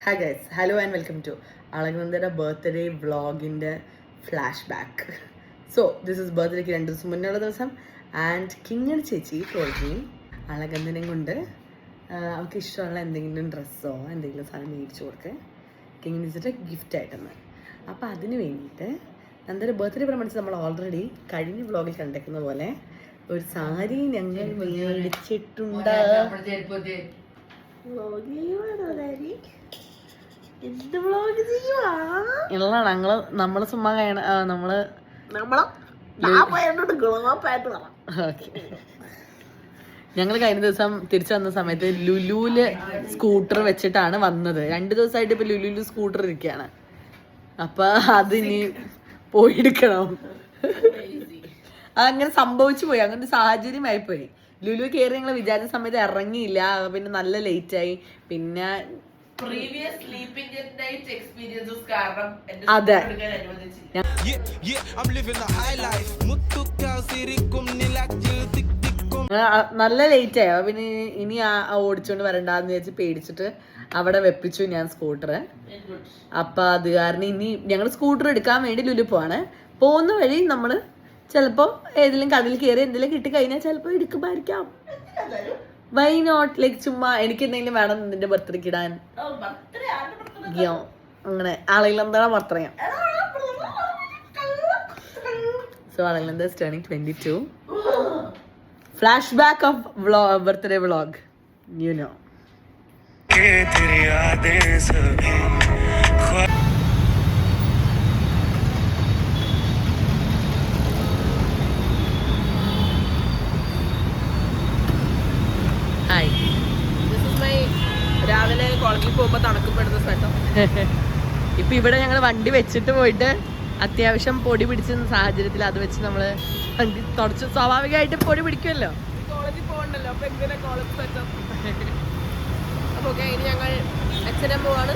Hi guys, hello and welcome to Alagnandara birthday vlog in the flashback. So this is birthday ki 2 ദിവസം മുന്നേയുള്ള ദിവസം and Kingini ചേച്ചി told me അളകന്തിനെ കൊണ്ട് അവൾക്ക് ഇഷ്ടമുള്ള എന്തെങ്കിലും ഡ്രസ്സോ എന്തെങ്കിലും സാധനം മേടിച്ചു കൊടുക്കുക കിങ്ങിണി ചേച്ചിയുടെ ഗിഫ്റ്റ് ആയിട്ടെന്ന്. അപ്പോൾ അതിന് വേണ്ടിയിട്ട് നന്ദൻ്റെ ബർത്ത്ഡേ പ്രമാണിച്ച് നമ്മൾ ഓൾറെഡി കഴിഞ്ഞ വ്ളോഗിൽ കണ്ടേക്കുന്ന പോലെ ഒരു സാരി ഞങ്ങൾ മേടിച്ചിട്ടുണ്ട്. നമ്മള് ചുമ്മാ ഞങ്ങൾ കഴിഞ്ഞ ദിവസം തിരിച്ചു വന്ന സമയത്ത് ലുലുല് സ്കൂട്ടർ വെച്ചിട്ടാണ് വന്നത്. 2 ദിവസമായിട്ട് ഇപ്പൊ ലുലുല് സ്കൂട്ടർ ഇരിക്കുകയാണ്. അപ്പൊ അതിനി പോയെടുക്കണം. അങ്ങനെ സംഭവിച്ചു പോയി, അങ്ങനെ ഒരു സാഹചര്യമായി പോയി. ലുലു കയറി ഞങ്ങൾ വിചാരിച്ച സമയത്ത് ഇറങ്ങിയില്ല. പിന്നെ നല്ല ലേറ്റ് ആയി. പിന്നെ അതെ, നല്ല ലേറ്റ് ആയോ. പിന്നെ ഇനി ഓടിച്ചോണ്ട് വരണ്ടെന്ന് വിചാരിച്ച് പേടിച്ചിട്ട് അവിടെ വെപ്പിച്ചു ഞാൻ സ്കൂട്ടർ. അപ്പൊ അത് കാരണം ഇനി ഞങ്ങൾ സ്കൂട്ടർ എടുക്കാൻ വേണ്ടി ലുലു പോവാണ്. പോകുന്ന വഴി നമ്മള് ചിലപ്പോ ഏതെങ്കിലും കടയിൽ കയറി എന്തെങ്കിലും കിട്ടിക്കഴിഞ്ഞാൽ ചിലപ്പോ എടുക്കുമായിരിക്കാം. വൈ നോട്ട്, ലൈക്ക് ചുമ്മാ എനിക്ക് എന്തെങ്കിലും വേണം നിന്റെ ബർത്ത്ഡേക്ക് ഇടാൻ. അങ്ങനെ Alakananda birthday. So Alakananda is turning 22. Flashback of birthday vlog, you know. Hi. This is my രാവിലെ കോളേജിൽ പോകുമ്പോൾ തണുക്കപ്പെടുന്ന സ്ഥലം. ഇപ്പൊ ഇവിടെ ഞങ്ങൾ വണ്ടി വെച്ചിട്ട് പോയിട്ട് അത്യാവശ്യം പൊടി പിടിച്ച സാഹചര്യത്തിൽ അത് വെച്ച് നമ്മള് വണ്ടി തുടച്ച്. സ്വാഭാവികമായിട്ട് പൊടി പിടിക്കുമല്ലോ, കോളേജിൽ പോകണ്ടല്ലോ. അപ്പൊ എന്തിനാ കോളേജ് സെറ്റപ്പ്. അപ്പൊ ഇനി ഞങ്ങൾ H&M പോവാണ്.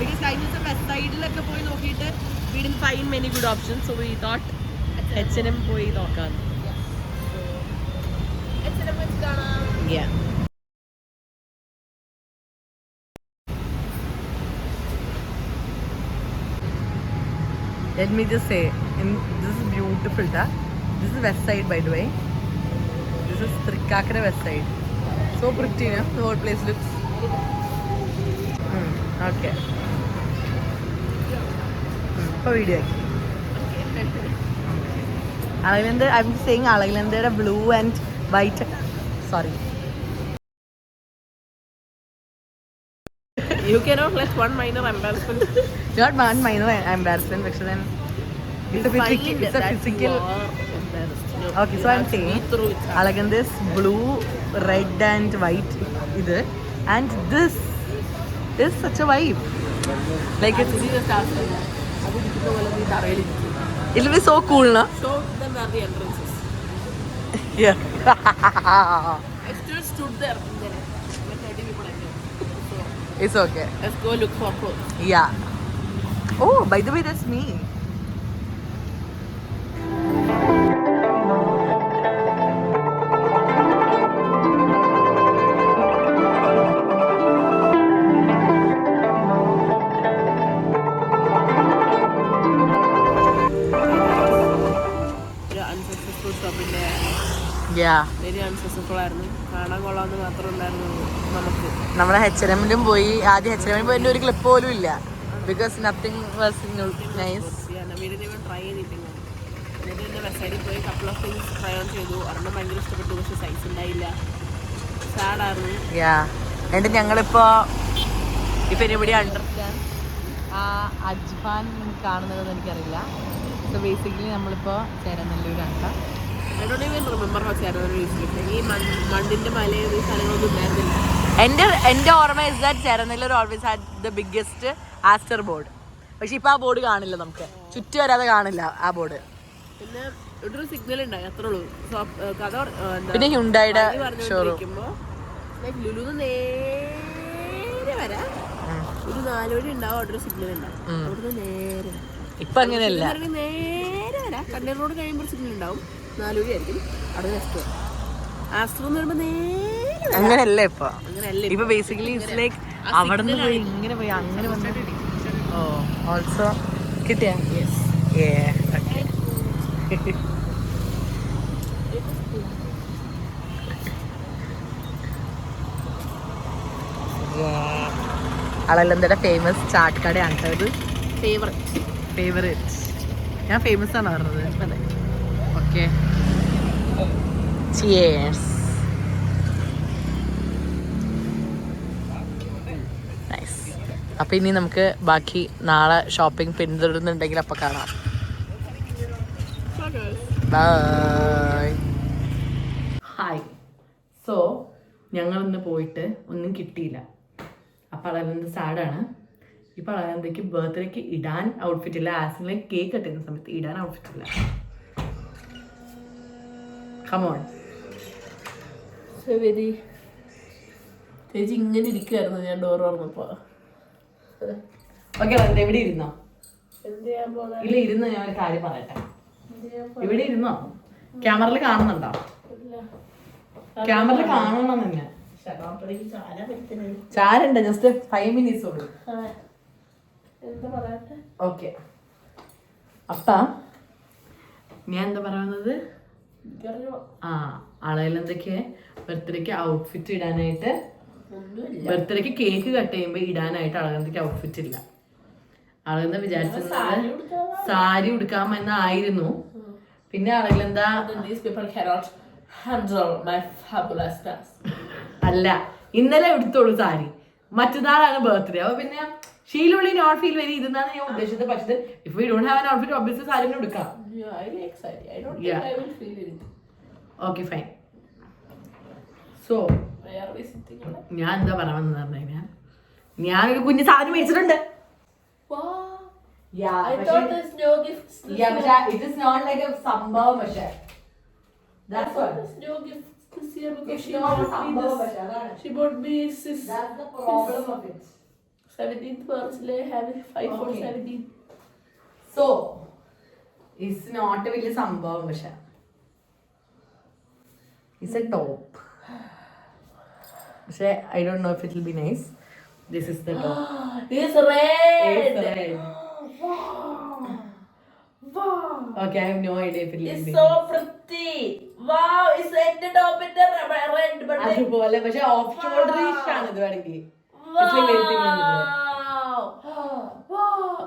ബിക്കോസ് കഴിഞ്ഞ ദിവസം വെസ്റ്റ് സൈഡിലൊക്കെ പോയി നോക്കിയിട്ട് we didn't find many good options, so we thought H&M പോയി നോക്കാം. H&M വെച്ച് കാണാം. Yeah. Let me just say, this is beautiful, da. This is west side, by the way. This is Trikakara west side. So pretty, no? The whole place looks. Okay. For video. Alaglande, I'm saying Alaglande blue and white. Sorry. You cannot let one minor embarrassment. Not one minor embarrassment, but then it's a physical. Okay, so I'm saying Alagande's blue, red and white either, and this is such a vibe. Like it's it'll be so cool, na? Show them where the entrances. Yeah. I still stood there. When 30 people are here. So It's okay. let's go look for clothes. Yeah. Oh, by the way, that's me. Unsuccessful shopping day. Yeah. Very unsuccessful ആയിരുന്നു. കാണാൻ കൊള്ളാമെന്ന് മാത്രം ഉണ്ടായിരുന്നു നമുക്ക്. നമ്മളെ H&M പോയി. ആദ്യം H&M പോയിട്ട് ഒരു ക്ലിപ്പ് പോലും ഇല്ല. Because nothing was nice. We didn't even try anything. എന്നിട്ട് വെബ്സൈറ്റിൽ പോയി couple of things try on ചെയ്തു. ഒരെണ്ണം ഭയങ്കര ഇഷ്ടപ്പെട്ടു, പക്ഷെ സൈസ് ഉണ്ടായില്ല. സാഡ് ആയിരുന്നു. എന്നിട്ട് ഞങ്ങളിപ്പോ ഇപ്പൊ ഇവിടെ അണ്ടർസ്റ്റാൻഡ് അജ്ഫാൻ കാണുന്നതെന്ന് എനിക്കറിയില്ല. സോ ബേസിക്കലി നമ്മളിപ്പോ ചേരനെല്ലൂരാണ്. I don't even remember how Cheranellur ഈ മണ്ണിന്റെ മലയും ഈ സ്ഥലങ്ങളൊന്നും ഉണ്ടായിരുന്നില്ല. എൻ്റെ ഓർമ്മ is that Cheranalloor always had the biggest Aster board. പക്ഷെ ഇപ്പൊ ആ ബോർഡ് കാണില്ല, നമുക്ക് ചുറ്റി വരാതെ കാണില്ല ആ ബോർഡ്. പിന്നെ ഇവിടെ ഒരു സിഗ്നൽ ഉണ്ടായി, അത്രേ ഉള്ളൂ. കഥ പിന്നെ ഹ്യുണ്ടായിയുടെ ഷോറൂം ലുലുന്ന് നേരെ വരാം, ഒരു 4 വഴി ഉണ്ടാവും, അവിടെ ഒരു സിഗ്നൽ ഉണ്ടാവും. അവിടുന്ന് നേരെ ഇപ്പൊ അങ്ങനെയല്ല, നേരെ വരാം. കണ്ണീർ റോഡ് കഴിയുമ്പോൾ സിഗ്നൽ ഉണ്ടാവും, 4 വഴി ആയിരിക്കും. അവിടെ നെക്സ്റ്റ് ആസ്റ്റർ എന്ന് പറയുമ്പോൾ നേരെ അങ്ങനെയല്ല ഇപ്പൊ. അങ്ങനെയല്ലേ ഇപ്പൊ ബേസിക്കലി ഇറ്റ്സ് ലൈക്ക് അവിടെ നിന്ന് പോയി ഇങ്ങനെ പോയി അങ്ങനെ വന്നിട്ട്. ഓ ഓൾസോ കിട്ടിയ അളലന്തയുടെ ഫേമസ് ചാട്ട് കടയാണ് കേട്ടോ ഇത്. ഫേവറേറ്റ് ഞാൻ ഫേമസ് ആണ് പറഞ്ഞത്. അതെ, ഓക്കെ. ചിയേഴ്സ്. നൈസ്. അപ്പം ഇനി നമുക്ക് ബാക്കി നാളെ ഷോപ്പിംഗ് പിന്തുടരുന്നുണ്ടെങ്കിൽ അപ്പം കാണാം. ബൈ. ഹായ്. സോ ഞങ്ങളിന്ന് പോയിട്ട് ഒന്നും കിട്ടിയില്ല. അപ്പം അളവന്ത് സാഡാണ്. ഇപ്പം അളവന്തയ്ക്ക് ബർത്ത്ഡേക്ക് ഇടാൻ ഔട്ട്ഫിറ്റ് ഇല്ല. ആസിലെ കേക്ക് കട്ടുന്ന സമയത്ത് ഇടാൻ ഔട്ട്ഫിറ്റ് ഇല്ല. കമോൺ. ചേച്ചി ഇങ്ങനെ ഇരിക്കുവായിരുന്നു ഞാൻ ഡോർ തുറന്നപ്പോ. ഓക്കെ, എവിടെ ഇരുന്നോ? ഇല്ല, ഇരുന്നോ. ഞാൻ ഒരു കാര്യം പറയട്ടെ. ഇവിടെ ഇരുന്നോ? ക്യാമറയിൽ കാണുന്നുണ്ടോ? ക്യാമറയിൽ കാണണം തന്നെ. ചാരുണ്ട്, ജസ്റ്റ് 5 minutes ഉള്ളൂ. ഓക്കെ. അപ്പ ഞാൻ എന്താ പറയുന്നത്, ആളെന്തൊക്കെ ബർത്ത്ഡേക്ക് ഔട്ട്ഫിറ്റ് ഇടാനായിട്ട്, ബർത്ത്ഡേക്ക് കേക്ക് കട്ട് ചെയ്യുമ്പോൾ ഇടാനായിട്ട് അളകന്തൊക്കെ ഔട്ട്ഫിറ്റ് ഇല്ല. അളകന്ത വിചാരിച്ചത് സാരി ഉടുക്കാമെന്നായിരുന്നു. പിന്നെ അളകലെന്താ അല്ല, ഇന്നലെ എടുത്തോളൂ സാരി, മറ്റന്നാളാണ് ബർത്ത്ഡേ. അപ്പൊ പിന്നെ ഷീലുള്ളി നോട്ട് ഫീൽ വെരി ഇതെന്നാണ് ഞാൻ ഉദ്ദേശിച്ചത്. പക്ഷേ if we don't have an outfit obviously sari എടുക്കാം. Okay fine. സോ ഞാൻ എന്താ പറയാമെന്ന് പറഞ്ഞു കഴിഞ്ഞാൽ, ഞാനൊരു കുഞ്ഞു സാധനം മേടിച്ചിട്ടുണ്ട്. സംഭവം പക്ഷേ She bought me this. That's the problem of it. 17th birthday, having 5 for 17. So, it's not a വലിയ സംഭവം പക്ഷെ it's a top. പക്ഷെ I don't know if it will be nice. This is the top. It's red. It's red. Wow. Okay, I have no idea if it will It's be so nice. pretty. Wow, it's ended up in the red but അതുപോലെ പക്ഷെ of ഷോൾഡറിഷ് ആണ് ഇത് വേണമെങ്കിൽ.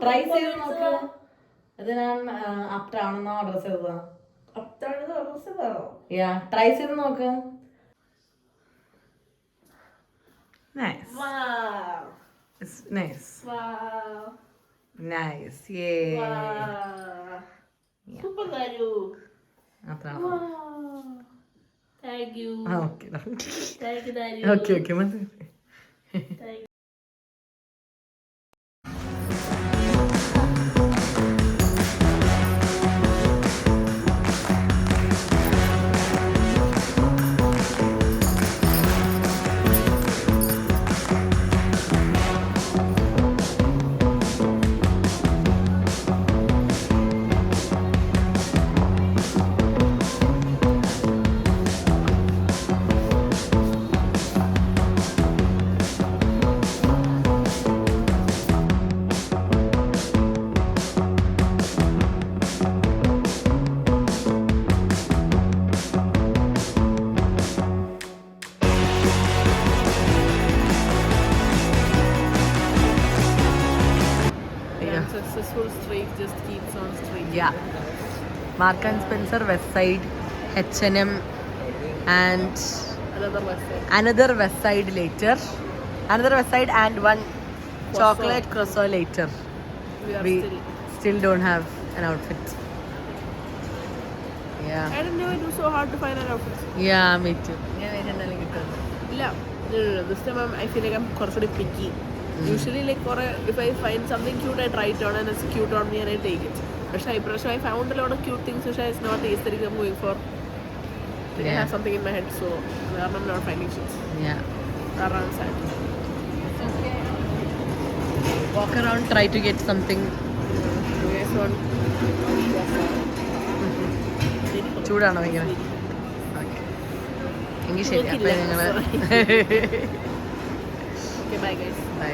Try ചെയ്ത് നോക്ക്. അത് ഞാൻ അപ്റ്റാണെന്നോ dress ചെയ്തതാ. ട്രൈ ചെയ്ത് നോക്ക്. Nice. Wow. It's nice. Wow. Nice. Yeah. Wow. Yeah. Super Garu. Wow. Thank you. Okay. Thank you, Daddy. Okay. Thank you. Successful streak just keeps on streaking. Yeah. Mark and Spencer, West Side, H&M, and Another West Side. Another West Side later. Another West Side and one Croissant. chocolate croissant later. We We still don't have an outfit. Yeah. I didn't know it was so hard to find an outfit. Yeah, me too. ഇല്ല No. This time I feel like I'm കുറച്ചുകൂടി picky. Usually like if I find something cute, I try it on and it's cute on me and I take it. But I found a lot of cute things which is not the aesthetic I'm going for. I have something in my head, so I'm not finding shit. Yeah. Around sad. Walk around, try to get something. You guys want? ചൂടാണോ ഭയങ്കര? Okay, എങ്കിൽ ശരി. അപ്പം ഞങ്ങൾ Okay, bye guys. Bye.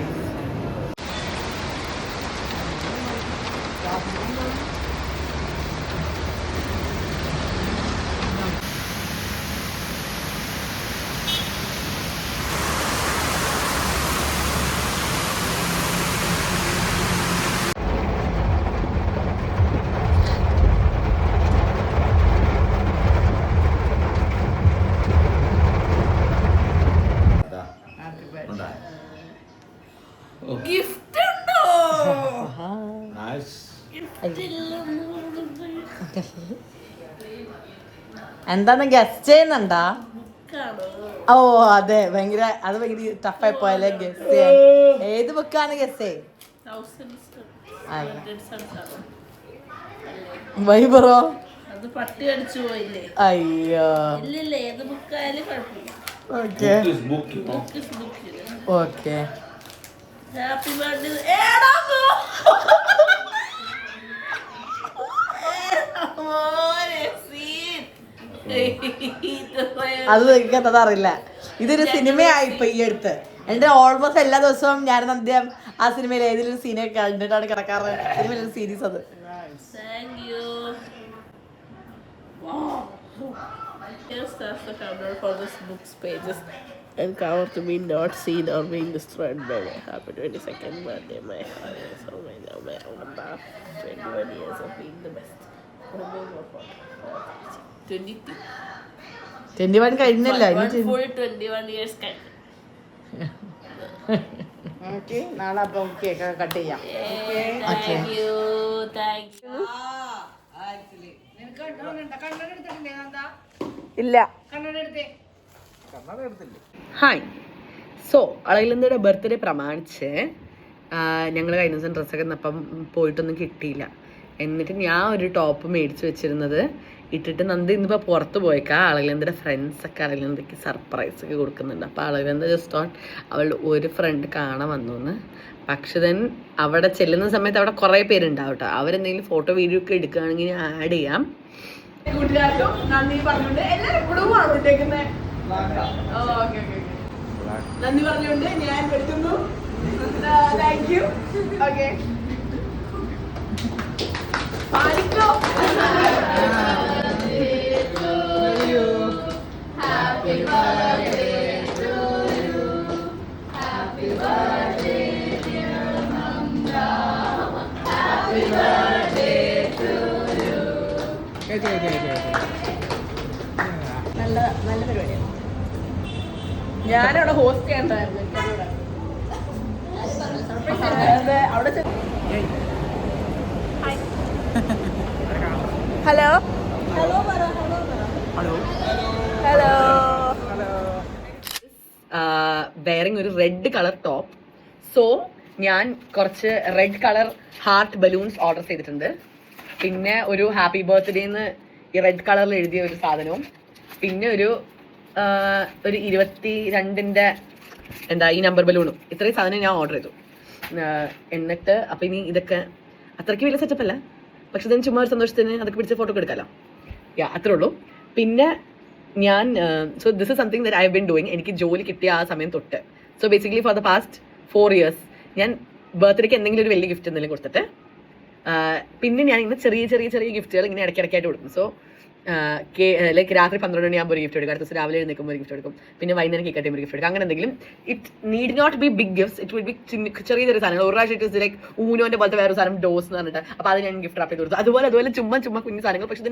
Gift undo. Nice. എന്താന്ന് guess ചെയ്യുന്നുണ്ടാ? ഓ അതെ, ഭയങ്കര അത് ഭയങ്കര ടഫായി പോയല്ലേ ഗസ്റ്റ് ചെയ്യാൻ. ഏത് ബുക്കാണ് ഗസ്റ്റ്? വൈബറോ? അത് പട്ടി അടിച്ചു പോയില്ലേ? അയ്യോ. ഇല്ലില്ല, ഏത് ബുക്കായാലും കുഴപ്പമില്ല. Okay Book is book. Okay. Happy birthday. അത് എനിക്കത് അറിയില്ല. ഇതൊരു സിനിമയായി ഇപ്പൊ ഈ അടുത്ത്. എന്റെ ഓൾമോസ്റ്റ് എല്ലാ ദിവസവും ഞാൻ അന്ത്യം ആ സിനിമയിൽ ഏതെങ്കിലും സീനെ കണ്ടിട്ടാണ് കിടക്കാറ്. സിനിമയിലൊരു സീരീസ് അത്. Thank you. Wow. Yes, that's the countdown for this book's pages and cover to be not seen or being destroyed by my happy 22nd birthday. My heart is so my now my own 21 years of being the best. 22. 21 കഴിഞ്ഞല്ല. Full 21 years കഴിഞ്ഞു. Okay, നാളെ അപ്പം cake cut ചെയ്യാം. Thank you. Thank you. ഇല്ല. Hi. So അളകിലന്തയുടെ birthday പ്രമാണിച്ച് ഞങ്ങൾ കഴിഞ്ഞ ദിവസം ഡ്രസ്സൊക്കെ അപ്പം പോയിട്ടൊന്നും കിട്ടിയില്ല. എന്നിട്ട് ഞാൻ ഒരു ടോപ്പ് മേടിച്ച് വെച്ചിരുന്നത് ഇട്ടിട്ട് നന്ദി ഇന്നിപ്പോൾ പുറത്ത് പോയേക്കാം. അളകിലന്തയുടെ ഫ്രണ്ട്സൊക്കെ അളകിലന്തയ്ക്ക് സർപ്രൈസ് ഒക്കെ കൊടുക്കുന്നുണ്ട്. അപ്പോൾ അളകിലന്ത ജസ്റ്റ് ഓൺ അവളുടെ ഒരു ഫ്രണ്ട് കാണാൻ വന്നു എന്ന്. പക്ഷെ ദെൻ അവിടെ ചെല്ലുന്ന സമയത്ത് അവിടെ കുറേ പേരുണ്ടാവും കേട്ടോ. അവരെന്തെങ്കിലും ഫോട്ടോ വീഡിയോ ഒക്കെ എടുക്കുകയാണെങ്കിൽ ഞാൻ ആഡ് ചെയ്യാം. കൂട്ടുകാർക്കും നന്ദി പറഞ്ഞുകൊണ്ട് എല്ലാവരും കുടുംബമാണ് വിട്ടേക്കുന്നത്. നന്ദി പറഞ്ഞുകൊണ്ട് ഞാൻ എടുക്കുന്നു. Thank you. ഓക്കെ, പാലിക്കോ. Happy birthday to you. Happy birthday dear Nanda. Happy birthday to you. നല്ല നല്ല പരിപാടിയാണ്. ഞാനവിടെ ഹോസ്റ്റ് ചെയ്യണ്ടായിരുന്നു. അവിടെ hello hello hello hello. Wearing ഒരു റെഡ് കളർ ടോപ്പ്. സോ ഞാൻ കുറച്ച് red colour heart balloons order ചെയ്തിട്ടുണ്ട്. പിന്നെ ഒരു ഹാപ്പി ബർത്ത്ഡേന്ന് ഈ റെഡ് കളറിൽ എഴുതിയ ഒരു സാധനവും, പിന്നെ ഒരു 22 എന്താ ഈ നമ്പർ ബലൂണും. ഇത്രയും സാധനം ഞാൻ ഓർഡർ ചെയ്തു. എന്നിട്ട് അപ്പം ഇനി ഇതൊക്കെ അത്രയ്ക്ക് വലിയ സെറ്റപ്പ് അല്ല, പക്ഷെ ഇതിന് ചുമ്മാ ഒരു സന്തോഷത്തിന് അതൊക്കെ പിടിച്ച് ഫോട്ടോ ഒക്കെ എടുക്കാമല്ലോ. അത്രേ ഉള്ളൂ. പിന്നെ ഞാൻ so this is something that I have been doing. എനിക്ക് ജോലി കിട്ടിയ ആ സമയം തൊട്ട്. So basically for the past 4 years ഞാൻ ബർത്ത്ഡേക്ക് എന്തെങ്കിലും ഒരു വലിയ ഗിഫ്റ്റ് എന്തെങ്കിലും കൊടുത്തിട്ട് പിന്നെ ഞാൻ ഇങ്ങനെ ചെറിയ ചെറിയ ചെറിയ ഗിഫ്റ്റുകൾ ഇങ്ങനെ ഇടയ്ക്കിടയ്ക്കായിട്ട് കൊടുക്കും. സോ ലൈക്ക് രാത്രി 12 മണിയാകുമ്പോൾ ഒരു ഗിഫ്റ്റ് എടുക്കും, അടുത്ത ദിവസം രാവിലെ എഴുന്നേൽക്കുമ്പോൾ ഒരു ഗിഫ്റ്റ് എടുക്കും, പിന്നെ വൈകുന്നേരം കേക്ക് കട്ടിയുമ്പോൾ ഒരു ഗിഫ്റ്റ് എടുക്കും. അങ്ങനെ എന്തെങ്കിലും. It need not be big gifts, it will be ചെറിയ ചെറിയ സാധനങ്ങൾ. ഒരു പ്രാവശ്യം ഇറ്റ് ലൈക്ക് ഊനോന്റെ പോലത്തെ വേറെ സാധനം ഡോസ് എന്ന് പറഞ്ഞിട്ട് അപ്പോൾ അത് ഞാൻ ഗിഫ്റ്റ് റാപ്പ് ചെയ്ത് കൊടുത്തു. അതുപോലെ ചുമ്മാ കുഞ്ഞു സാധനങ്ങൾ. പക്ഷേ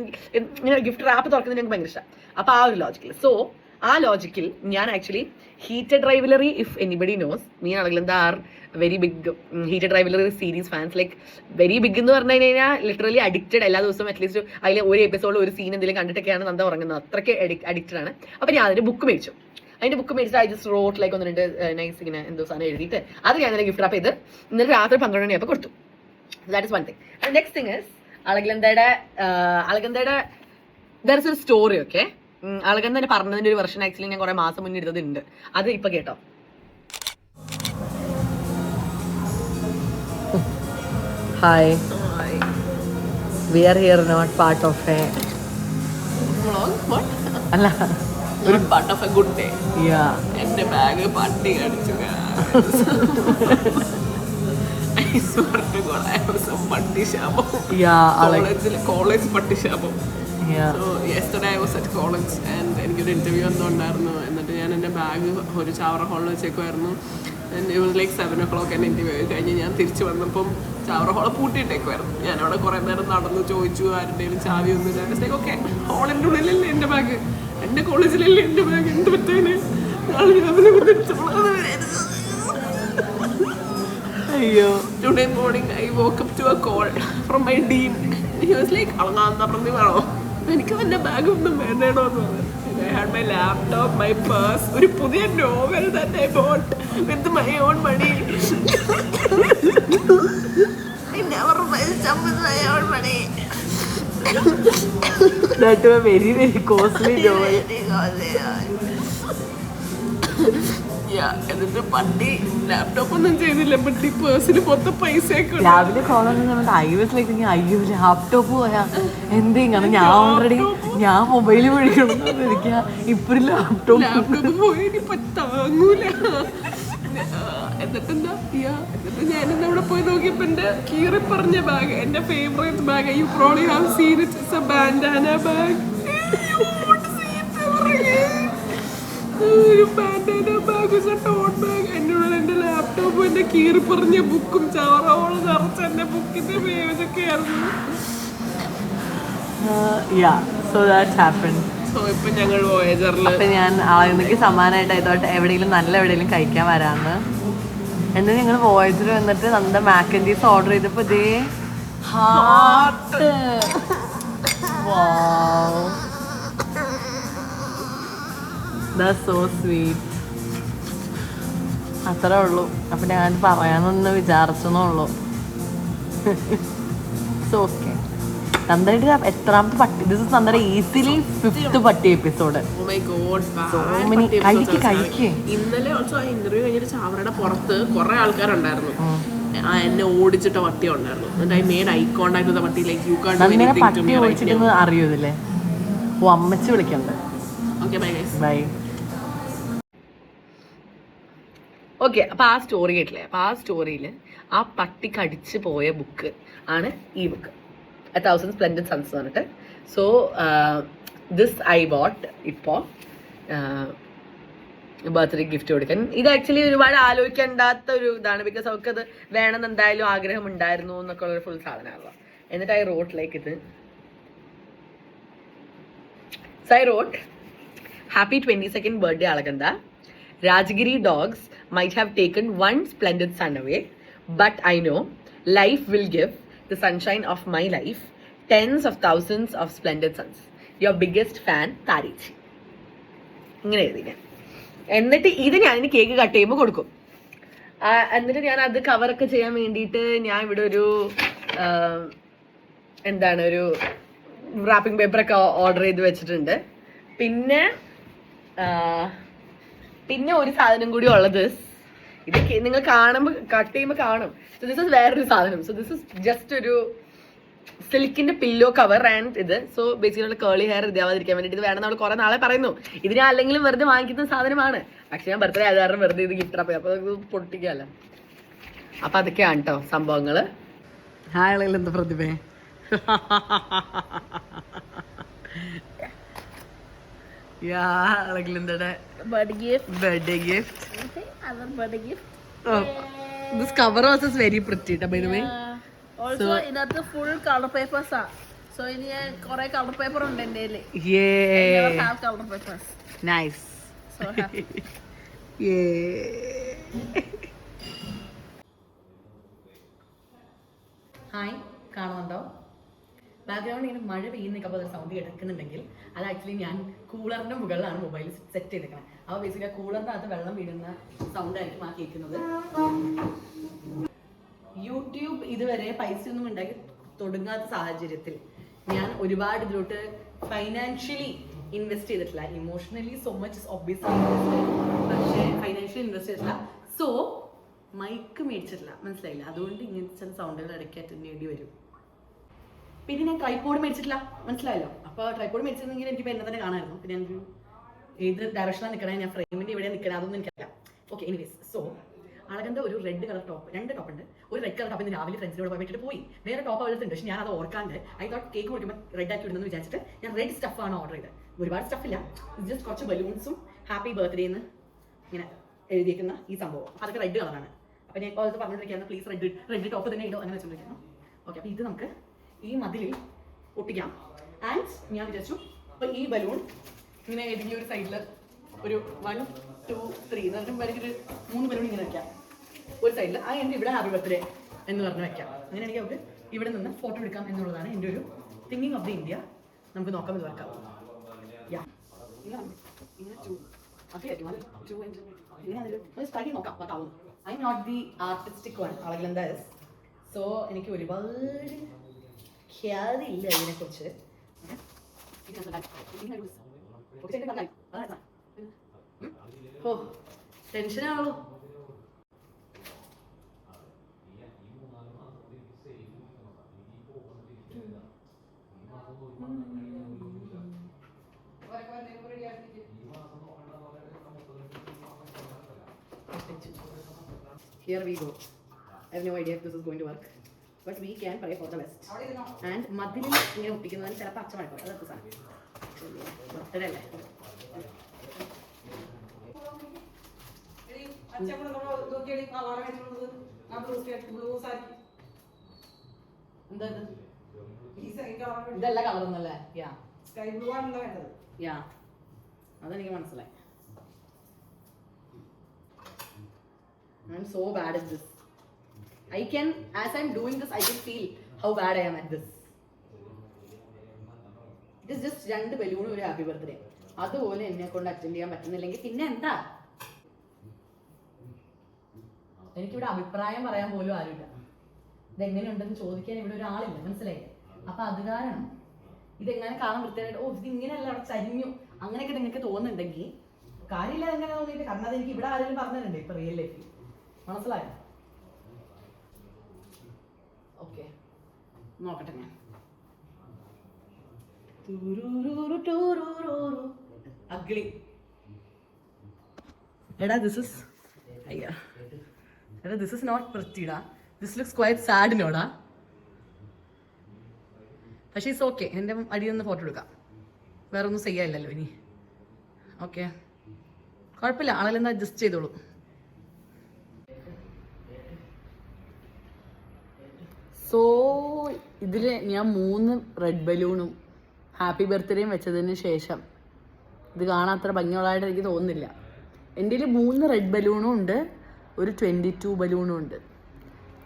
ഇങ്ങനെ ഗിഫ്റ്റ് റാപ്പ് തുറക്കുന്നത് എനിക്ക് ഭയങ്കര ഇഷ്ടം. അപ്പോൾ ആ ഒരു ലോജിക്കിൽ ആ ലോജിക്കിൽ ഞാൻ actually heated rivalry, if anybody knows, me Alakananda are very big heated rivalry series fans. Like very big എന്ന് പറഞ്ഞു കഴിഞ്ഞാൽ ലിറ്ററലി അഡിക്റ്റഡ്. എല്ലാ ദിവസവും അറ്റ്ലീസ്റ്റ് അതിൽ ഒരു എപ്പിസോഡിൽ ഒരു സീൻ എന്തെങ്കിലും കണ്ടിട്ടൊക്കെയാണ് നന്ദ ഉറങ്ങുന്നത്. അത്രയ്ക്ക് അഡിക്റ്റഡ് ആണ്. അപ്പോൾ ഞാൻ അതിന് ബുക്ക് മേടിച്ചു. അതിന്റെ ബുക്ക് മേടിച്ചിട്ട് I just wrote like 1-2 nice ഇങ്ങനെ എന്തോ സാധനം എഴുതിയിട്ട് അത് ഞാൻ ഇന്നലെ ഗിഫ്റ്റ് റാപ്പ് ചെയ്ത് ഇന്നലെ രാത്രി 12 മണിയായപ്പോൾ കൊടുത്തു. That is one thing. Next thing is അളകന്തയുടെ there is a story. Okay, Alakananda തന്നെ പറഞ്ഞതിന്റെ ഒരു വെർഷൻ ആക്ച്വലി ഞാൻ കുറെ മാസം മുന്നേ എടുത്തതുണ്ട്. അത് ഇപ്പൊ കേട്ടോ. Hi. We are here not part of a. അല്ല, ഒരു part of a good day. yeah. എന്റെ ബാഗ് പട്ടി കടിച്ചു. പട്ടിശാപം. കോളേജ് പട്ടിശാപം. Yesterday I was at college and എനിക്കൊരു ഇന്റർവ്യൂ എന്തോ ഉണ്ടായിരുന്നു. എന്നിട്ട് ഞാൻ എൻ്റെ ബാഗ് ഒരു ചാവറ ഹോളിൽ വെച്ചേക്കുമായിരുന്നു. ഇറ്റ് വാസ് ലൈക്ക് 7 o'clock എൻ്റെ ഇന്റർവ്യൂ കഴിഞ്ഞ് ഞാൻ തിരിച്ചു വന്നപ്പം ചാവറ ഹോള് പൂട്ടിയിട്ടേക്കുമായിരുന്നു. ഞാനവിടെ കുറേ നേരം നടന്നു ചോദിച്ചു ആരുടെയും ചാവി ഒന്നുമില്ല. ഓക്കെ, ഹോളിൻ്റെ ഉള്ളിലല്ലേ എൻ്റെ ബാഗ്, എൻ്റെ കോളേജിലല്ലേ എൻ്റെ ബാഗ്, എന്ത് പറ്റാന് Today morning I woke up to a call from my dean. He was like, "Alanga prandi varo." എനിക്ക് എൻ്റെ ബാഗ് ഒന്നും വേണ്ടേടോ എന്ന് പറഞ്ഞു. I had my laptop, my purse, ഒരു പുതിയ novel that I bought with my own money. I never buy stuff with my own money. That was a very costly novel. എന്നിട്ട് പട്ടി laptop ഒന്നും ചെയ്തില്ല, പട്ടി പേഴ്സിൽ മൊത്തം പൈസയൊക്കെ രാവിലെ അയ്യോ ലാപ്ടോപ്പ് പോയാ എന്തെങ്കിലും ഞാൻ ഓൾറെഡി ഞാൻ മൊബൈല് മേടിക്കണം ഇപ്പൊ ലാപ്ടോപ്പ് പോയി താങ്ങൂല. എന്നിട്ട് ഞാനിന്ന് അവിടെ പോയി നോക്കിയപ്പോ എന്റെ കീറി പറഞ്ഞ ബാഗ്, എന്റെ favourite bag, you probably have seen it, it's a bandana bag. ഒരു ബാൻഡാന ബാഗ്, ടോട്ട് ബാഗ്, എന്നോട് എന്റെ ലാപ്ടോപ്പും എന്റെ കീറി പറഞ്ഞ ബുക്കും ചവറോള് നിറച്ച എന്റെ ബുക്കിന്റെ പേജൊക്കെ ആയിരുന്നു. സോ ഇപ്പൊ ഞങ്ങൾ വോയേജറിൽ ഞാൻ ആളുകൾക്ക് സമ്മാനമായിട്ട് ഇതോട്ട് എവിടെയെങ്കിലും കഴിക്കാൻ വരാന്ന്. എന്നിട്ട് ഞങ്ങൾ വോയേജർ വന്നിട്ട് നമ്മുടെ മാക്ക് ആൻഡ് ചീസ് ഓർഡർ ചെയ്തപ്പോ ഇതേ ഹാർട്ട്. That's so sweet. അത്രേ ഉള്ളൂ. അപ്പം ഞാൻ പറയാനൊന്ന് വിചാരിച്ചെന്നുള്ളൂ. ഓക്കെ, നന്നായിട്ട് എത്രാമത്തെ പട്ടി? ദിസ് ഇസ് നന്നായിട്ട് ഈസിലി 5th പട്ടി എപ്പിസോഡ്. കഴിക്കേ. ഇന്നലെ ഓൾസോ ആ ഇന്റർവ്യൂ കഴിഞ്ഞിട്ട് ചാവറയുടെ പുറത്ത് കുറെ ആൾക്കാരുണ്ടായിരുന്നു. എന്നെ ഓടിച്ചിട്ട പട്ടി ഉണ്ടായിരുന്നു. എന്നിട്ട് I made eye contact with the പട്ടി like you can't do anything to me right now. അറിയോ ഇതില്ലേ? ഓ, അമ്മച്ചി വിളിക്കണ്ട്. Okay, bye guys. Bye. Okay, അപ്പോൾ ആ സ്റ്റോറി കേട്ടില്ലേ? അപ്പോൾ ആ സ്റ്റോറിയിൽ ആ പട്ടി കടിച്ച് പോയ ബുക്ക് ആണ് ഈ ബുക്ക്, 1000 Splendid Suns എന്ന് പറഞ്ഞിട്ട്. സോ ദിസ് ഐ ബോട്ട് ഇപ്പോൾ ബർത്ത്ഡേ ഗിഫ്റ്റ് കൊടുക്കാൻ. ഇത് ആക്ച്വലി ഒരുപാട് ആലോചിക്കേണ്ടാത്ത ഒരു ഇതാണ്, ബിക്കോസ് അവർക്കത് വേണമെന്ന് എന്തായാലും ആഗ്രഹം ഉണ്ടായിരുന്നു എന്നൊക്കെ ഉള്ളൊരു ഫുൾ സാധനമാണല്ലോ. എന്നിട്ട് ഐ റോട്ട് ലൈക്ക് ഇത്. So I rote, happy 22nd birthday Alaganda. Rajgiri dogs might have taken one splendid sun away, but I know life will give the sunshine of my life tens of thousands of splendid suns. Your biggest fan, Tarichi. ഇങ്ങനെ എഴുതി ഞാൻ. എന്നിട്ട് ഇത് ഞാൻ cake cut ചെയ്യുമ്പോൾ കൊടുക്കും. എന്നിട്ട് ഞാൻ അത് കവറൊക്കെ ചെയ്യാൻ വേണ്ടിയിട്ട് ഞാൻ ഇവിടെ ഒരു ഒരു റാപ്പിംഗ് പേപ്പറൊക്കെ ഓർഡർ ചെയ്ത് വെച്ചിട്ടുണ്ട്. പിന്നെ ഒരു സാധനം കൂടി ഉള്ളത്, ഇത് നിങ്ങൾ കാണുമ്പോൾ കട്ട് ചെയ്യുമ്പോൾ കാണും. സോ ദിസ് ഇസ് വേറൊരു സാധനം. സോ ദിസ് ഇസ് ജസ്റ്റ് ഒരു സിൽക്കിന്റെ പില്ലോ കവർ ആൻഡ് ഇത്. സോ ബേസിക്കലി കേളി ഹെയർ ഇതാവാതിരിക്കാൻ വേണ്ടിയിട്ട് ഇത് വേണം നമ്മൾ കുറെ നാളെ പറയുന്നു. ഇത് ഞാൻ അല്ലെങ്കിലും വെറുതെ വാങ്ങിക്കുന്ന സാധനമാണ്. പക്ഷെ ഞാൻ ബർത്ത്ഡേ ആയത് കാരണം വെറുതെ ഇത് ഗിഫ്റ്റ് റാപ്പ്, അപ്പോൾ അത് പൊട്ടിക്കാമല്ലോ. അപ്പം അതൊക്കെയാണ് കേട്ടോ സംഭവങ്ങൾ. ഹായ് എന്താ പ്രതിഭേ? birthday gift. Okay, other birthday gift. Oh, this cover also is very pretty, by the way. Also, inathu full color papers are. So, ini kore color paper undu endeyile. Yeah. I never have color papers. Nice. So happy. Yeah. Hi, കാണുന്നുണ്ടോ? Background ഇങ്ങനെ മഴ പെയ്യുന്നൊക്കെ ഒരു sound കേൾക്കുന്നുണ്ടെങ്കിൽ അത് actually ഞാൻ കൂളറിന്റെ മുകളിലാണ് mobile set ചെയ്തേക്കുന്നത്. അപ്പോൾ basically കൂളറിന്റെ അകത്ത് വെള്ളം വീഴുന്ന സൗണ്ട് ആയിരിക്കും ആ കേൾക്കുന്നത്. യൂട്യൂബ് ഇതുവരെ പൈസ ഒന്നും ഉണ്ടാക്കി തുടങ്ങാത്ത സാഹചര്യത്തിൽ ഞാൻ ഒരുപാട് ഇതിലോട്ട് ഫൈനാൻഷ്യലി ഇൻവെസ്റ്റ് ചെയ്തിട്ടില്ല. ഇമോഷണലി സോ മച്ച് ഒബ്വിയസ്ലി പക്ഷേ ഫൈനാൻഷ്യലി ഇൻവെസ്റ്റ് ചെയ്തിട്ടില്ല. സോ മൈക്ക് മേടിച്ചിട്ടില്ല, മനസ്സിലായില്ല. അതുകൊണ്ട് ഇങ്ങനത്തെ ചില സൗണ്ടുകൾ ഇടയ്ക്ക് അറ്റൻഡ് ചെയ്യേണ്ടി വരും. പിന്നെ ഞാൻ ട്രൈപോഡ് മേടിച്ചിട്ടില്ല, മനസ്സിലായല്ലോ. അപ്പോൾ ട്രൈപോഡ് മേടിച്ചിരുന്നെങ്കിൽ എനിക്ക് എന്നെ തന്നെ കാണാമായിരുന്നു. പിന്നെ എനിക്ക് ഏത് ഡയറക്ഷനിലാണ് നിൽക്കണേ, ഞാൻ ഫ്രെയിമിൻ്റെ ഇവിടെ നിൽക്കണേ, അതൊന്നും എനിക്കറിയാം. Okay, anyways. സോ അളകന്റെ ഒരു റെഡ് കളർ ടോപ്പ്, 2 ടോപ്പ് ഉണ്ട്. ഒരു റെഡ് കളർ ടോപ്പ് ഇന്ന് രാവിലെ ഫ്രണ്ട്സിനോട് പോയിട്ട് പോയി. വേറെ ടോപ്പ് അവളുണ്ട്, പക്ഷേ ഞാൻ അത് ഓർക്കാണ്ട് ഐ തോട്ട് കേക്ക് കൊടുക്കുമ്പോൾ റെഡ് ആക്കി ഇടുന്നെന്ന് വിചാരിച്ചിട്ട് ഞാൻ റെഡ് സ്റ്റഫാണ് ഓർഡർ ചെയ്തത്. ഒരുപാട് സ്റ്റഫില്ല, ജസ്റ്റ് കുറച്ച് ബലൂൺസും ഹാപ്പി ബർത്ത്ഡേ എന്ന് ഇങ്ങനെ എഴുതിയിരിക്കുന്ന ഈ സംഭവം. അതൊക്കെ റെഡ് കളറാണ്. അപ്പോൾ ഞാൻ ഇപ്പോൾ പറഞ്ഞുകൊണ്ടിരിക്കുകയാണ്, പ്ലീസ് റെഡ് ടോപ്പ് തന്നെ ഇടോ അങ്ങനെ വെച്ചുകൊണ്ടിരിക്കുന്നു. ഓക്കെ, അപ്പോൾ ഇത് നമുക്ക് ഈ മതിലിൽ ഒട്ടിക്കാം. ആൻഡ് ഞാൻ വിചാരിച്ചു അപ്പോൾ ഈ ബലൂൺ ഇങ്ങനെ ഏതെങ്കിലും ഒരു സൈഡിൽ ഒരു 1, 2, 3 എന്ന് പറഞ്ഞാൽ ഒരു 3 ബലൂൺ ഇങ്ങനെ വെക്കാം ഒരു സൈഡിൽ. ആ എൻ്റെ ഇവിടെ ഹാപ്പി ബർത്ത്ഡേ എന്ന് പറഞ്ഞ് വെക്കാം. അങ്ങനെയാണെങ്കിൽ നമുക്ക് ഇവിടെ നിന്ന് ഫോട്ടോ എടുക്കാം എന്നുള്ളതാണ് എൻ്റെ ഒരു തിങ്കിങ് ഓഫ് ദി ഇന്ത്യ. നമുക്ക് നോക്കാം, ഇത് വെക്കാം. നോക്കാം. I am not the artistic one, Alakananda. So എനിക്ക് ഒരുപാട് ഖ്യാതിയില്ല അതിനെക്കുറിച്ച്. ഓ ടെൻഷനാണല്ലോ. Here we go. I have no idea if this is going to work, but we can pray for the best. And മതിലിൽ ഇങ്ങനെ ഒട്ടിക്കുന്നതിന് ചിലപ്പോൾ അച്ഛൻ മഴക്കും. അതൊക്കെ സാധനം ബർത്ത്ഡേ അല്ലേ. എന്താ ഇതല്ല കളറൊന്നല്ലേ? യാ അതെനിക്ക് മനസ്സിലായി. I'm so bad at this. As I'm doing this, I can feel how bad I am at this. It is just 2 ബലൂണും ഒരു ഹാപ്പി ബർത്ത്ഡേ. അതുപോലെ എന്നെ കൊണ്ട് അറ്റൻഡ് ചെയ്യാൻ പറ്റുന്നില്ലെങ്കിൽ പിന്നെ എന്താ? എനിക്കിവിടെ അഭിപ്രായം പറയാൻ പോലും ആരുമില്ല. ഇതെങ്ങനെയുണ്ടെന്ന് ചോദിക്കാൻ ഇവിടെ ഒരാളില്ല, മനസ്സിലായില്ലേ? അപ്പൊ അത് കാരണം ഇതെങ്ങനെ കാണാൻ വൃത്തിയായിട്ട് ഇത് ഇങ്ങനെയല്ല അവിടെ ചരിഞ്ഞു അങ്ങനെയൊക്കെ നിങ്ങൾക്ക് തോന്നുന്നുണ്ടെങ്കിൽ കാര്യമില്ല. എങ്ങനെ തോന്നിയിട്ട് കാരണം അത് എനിക്ക് ഇവിടെ ആരെങ്കിലും പറഞ്ഞിട്ടുണ്ട് ഇപ്പൊ റിയൽ ലൈഫിൽ, മനസ്സിലായോ? ഓക്കെ, നോക്കട്ടെ ഞാൻ. അഗ്ലി എടാ, this is not pretty ഡാ. This looks quite sad നോടാ. പക്ഷേ ഇറ്റ്സ് ഓക്കെ. എൻ്റെ അടിയിൽ നിന്ന് ഫോട്ടോ എടുക്കാം, വേറെ ഒന്നും ചെയ്യാനില്ലല്ലോ ഇനി. ഓക്കെ, കുഴപ്പമില്ല. ആളെല്ലാം അഡ്ജസ്റ്റ് ചെയ്തോളൂ. സോ ഇതിൽ ഞാൻ 3 റെഡ് ബലൂണും ഹാപ്പി ബർത്ത്ഡേയും വെച്ചതിന് ശേഷം ഇത് കാണാൻ അത്ര ഭംഗിയുള്ളതായിട്ട് എനിക്ക് തോന്നുന്നില്ല. എൻ്റെ കയ്യിൽ 3 റെഡ് ബലൂണും ഉണ്ട്, ഒരു 22 ബലൂണും ഉണ്ട്.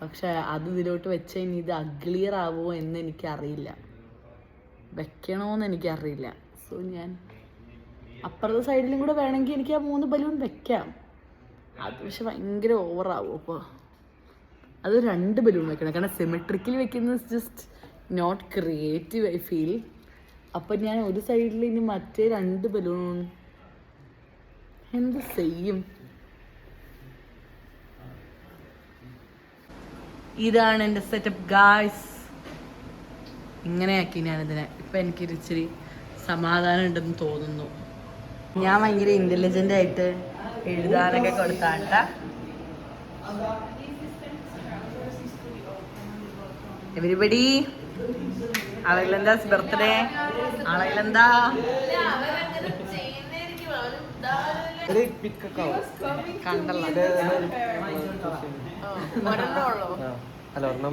പക്ഷെ അത് ഇതിലോട്ട് വെച്ച് ഇനി ഇത് അഗ്ലിയർ ആവുമോ എന്ന് എനിക്കറിയില്ല, വെക്കണമെന്ന് എനിക്കറിയില്ല. സോ ഞാൻ അപ്പുറത്തെ സൈഡിലും കൂടെ വേണമെങ്കിൽ എനിക്ക് ആ 3 ബലൂൺ വെക്കാം. അത് പക്ഷെ ഭയങ്കര ഓവറാവും. അപ്പോൾ അത് 2 ബലൂൺ വെക്കണം, കാരണം സിമെട്രിക്കൽ വെക്കുന്നത് just not creative I feel. അപ്പം ഞാൻ ഒരു സൈഡിൽ ഇനി മറ്റേ 2 ബലൂൺ എന്ത് ചെയ്യും? ഇതാണ് എൻ്റെ സെറ്റപ്പ് ഗായ്സ്. ഇങ്ങനെയാക്കി ഞാനിതിനെ. ഇപ്പം എനിക്കൊരു ഇച്ചിരി സമാധാനം ഉണ്ടെന്ന് തോന്നുന്നു. ഞാൻ ഭയങ്കര ഇൻ്റലിജൻ്റ് ആയിട്ട് എഴുതാനൊക്കെ കൊടുത്താട്ട. Everybody, അളകിലെന്താ birthday? അളകിലെന്താ കണ്ടല്ലോ.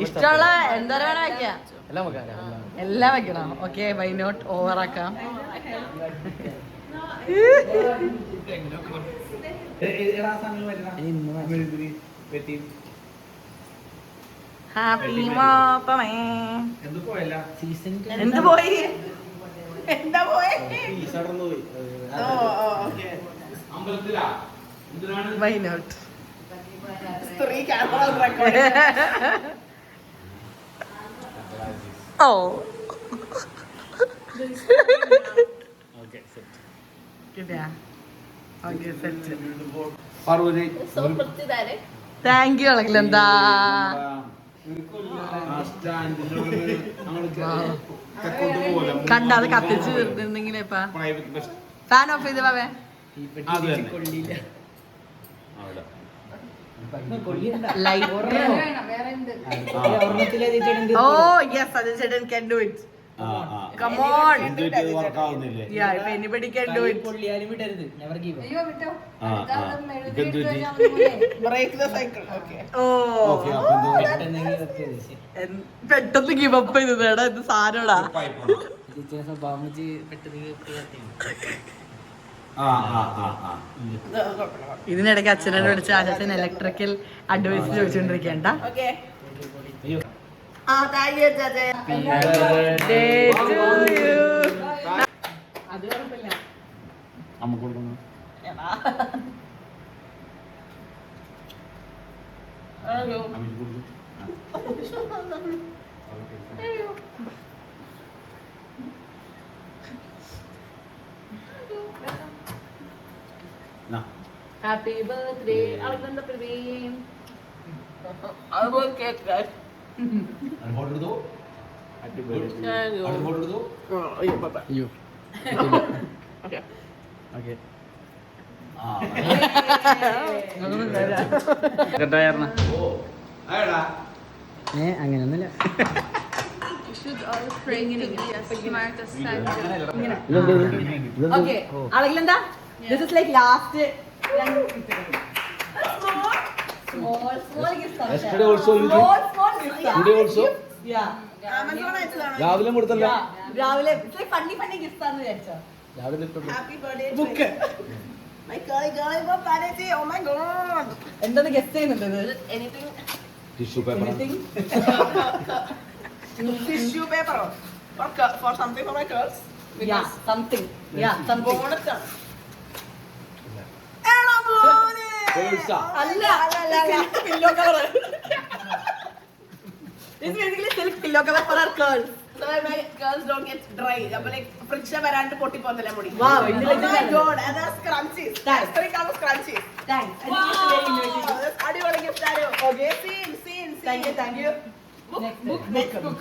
ഇഷ്ടമുള്ള എന്താ വെക്കാം, എല്ലാം വെക്കണം. ഓക്കെ, വൈ നോട്ട് ഓവർ ആക്കാം. ഹാപ്പി മോപ്പമേ. എന്ത് പോയി? എന്താ പോയി? Why not? Oh. കിട്ടിയാ? Okay, set. Parvathi So, Prithviraj. Thank you, അളകിലെന്താ. കണ്ട അത് കത്തിച്ച് തീർന്നിരുന്നെങ്കിലേപ്പാ. ഫാൻ ഓഫ് ചെയ്ത് പാവേ. Light. Oh yes, Ajay Chetan can do it. Come on. Yeah, if anybody can do it. Break the cycle. Okay. Oh. പെട്ടെന്ന് give up ചെയ്തതാടാ ഇത് സാരടാ. ഇതിനിടയ്ക്ക് അച്ഛനോട് വിളിച്ച് അച്ഛൻ ഇലക്ട്രിക്കൽ അഡ്വൈസ് ചോദിച്ചോണ്ടിരിക്കണ്ട. Okay. Thank you, Chacha. Birthday to you. അത് കുഴപ്പമില്ല. അമ്മ കൊടുക്കുന്നു. അമ്മയ്ക്ക് കൊടുത്തു. Happy birthday, Alexander Praveen. അതുപോലെ കേക്ക് അങ്ങോട്ടെടുത്തോ. അങ്ങോട്ടെടുത്തോ. അങ്ങനെയൊന്നുമില്ല. You should all praying in English. Smart as Okay, അളകിലെന്താ? This is like last. Small gifts. Yesterday also you did. Small gifts. Today also. Yeah. Amazon അയച്ചതാണ്. രാവിലെ കൊടുത്തല്ലോ. രാവിലെ ഫണ്ണി ഗിഫ്റ്റ് ആണെന്ന് വിചാരിച്ചോ. രാവിലെ happy birthday book. My girl ഇപ്പൊ പാരേജി. Oh my god. എന്താണ് ഗസ്റ്റ് ചെയ്യുന്നത്? Anything tissue paper. Tissue paper for something for my curls. Yeah, something. Yeah, something. Bonus ആണ്. എടാ മോനെ. പേഴ്സാ. അല്ല pillow cover. It's basically silk pillow cover for our curls. So that my curls don't get dry. അപ്പൊ like friction വരാണ്ട് പൊട്ടി പോകുന്നില്ല മുടി. Wow, Oh my god, and that's scrunchies. Thanks. 3 color scrunchies. Thanks. Wow, that's അടിപൊളി gift arrow. Okay. Scene. Thank you. Next book.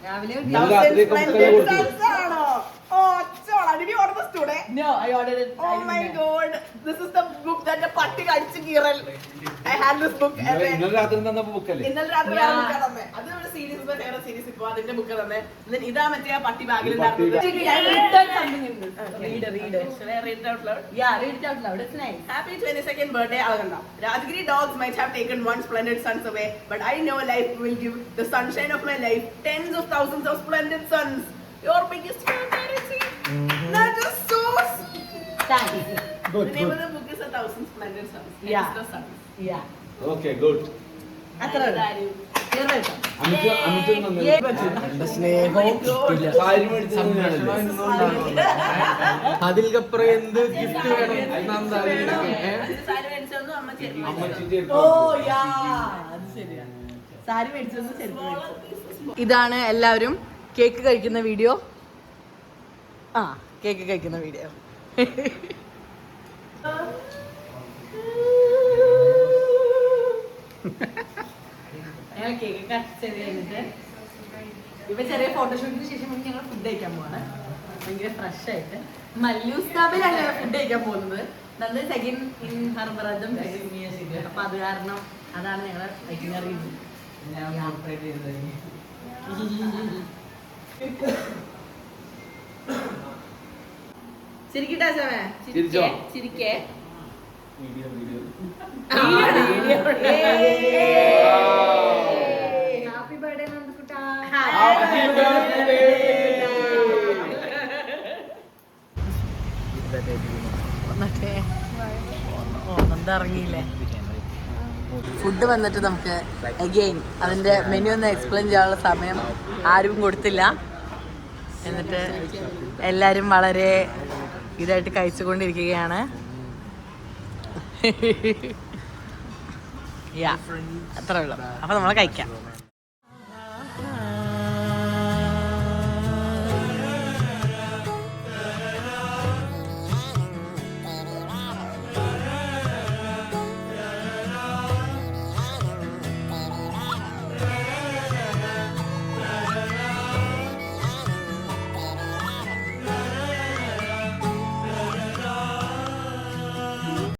രാവിലെ രാത്രി കൊടുത്തു. ആണോ? ഓ അച്ഛോളാ. Did you order this today? No, I ordered it. Oh my god, this is the book that the പട്ടി കടിച്ചു കീറൽ. I had this book. ഇന്നലെ രാത്രി തന്ന ബുക്കല്ലേ? ഇന്നലെ രാത്രി ആ ബുക്കാ തന്നെ. അത് ഒരു സീരീസ് വേറെ സീരീസ് ഇപ്പൊ അതിന്റെ ബുക്ക് തന്നെ. ഇതാ മറ്റേ ആ പട്ടി ബാഗിൽ ഉണ്ടായിരുന്നത്. Should I read it out loud? Yeah, read it out loud. It's nice. Happy 22nd birthday, Alaganda. Rajgiri dogs might have taken one splendid sons away, but I know life will give the sunshine of my life tens of thousands of splendid sons. Your biggest fan, Parisi. That is so sweet. Thanks. The name of the book is 1,000 Splendid Sons. Yeah. Extra sons. Yeah. Okay good. അത്ര Daddy. You're welcome. Amit നന്ദി. എന്റെ സ്നേഹവും സാരി മേടിച്ചത് അതിൽക്കപ്പുറം എന്ത് gift വേണം നന്ദ? സാരി മേടിച്ചതൊന്നും അമ്മ ചെരുപ്പ് അമ്മച്ചി Oh yeah. അത് ശരിയാ. സാരി മേടിച്ചൊന്നും ചെരുപ്പ് മേടിച്ചു. ഇതാണ് എല്ലാവരും കേക്ക് കഴിക്കുന്ന വീഡിയോ. കേക്ക് കഴിക്കുന്ന വീഡിയോ. ഞങ്ങൾ കേക്ക് കട്ട് ചെയ്ത് കഴിഞ്ഞിട്ട് ഇപ്പൊ ചെറിയ ഫോട്ടോഷൂട്ടിന് ശേഷം ഞങ്ങൾ ഫുഡ് കഴിക്കാൻ പോവാണ്. ഭയങ്കര ഫ്രഷ് ആയിട്ട് മല്ലൂസ്താബിലാണ് ഞങ്ങൾ ഫുഡ് കഴിക്കാൻ പോകുന്നത്. നന്ദി സെക്കൻഡ് ഇൻ ഹർബറജം. അപ്പൊ അത് കാരണം അതാണ് ഞങ്ങൾ കഴിക്കുന്ന റീസൺ. ചിരിക്കട്ടെ സമയ ചിരിച്ചോ? ചിരിക്കേ. ഹാപ്പി ബർത്ത്ഡേ നന്ദുകുട്ടാ. നന്ദ ഇറങ്ങിയില്ലേ? ഫുഡ് ഫുഡ് വന്നിട്ട് നമുക്ക് അഗെയിൻ അതിൻ്റെ മെനു ഒന്ന് എക്സ്പ്ലെയിൻ ചെയ്യാനുള്ള സമയം ആരും കൊടുത്തില്ല. എന്നിട്ട് എല്ലാവരും വളരെ ഇതായിട്ട് കഴിച്ചുകൊണ്ടിരിക്കുകയാണ്. യാ അത്രേ ഉള്ളൂ. അപ്പോൾ നമ്മൾ കഴിക്കാം.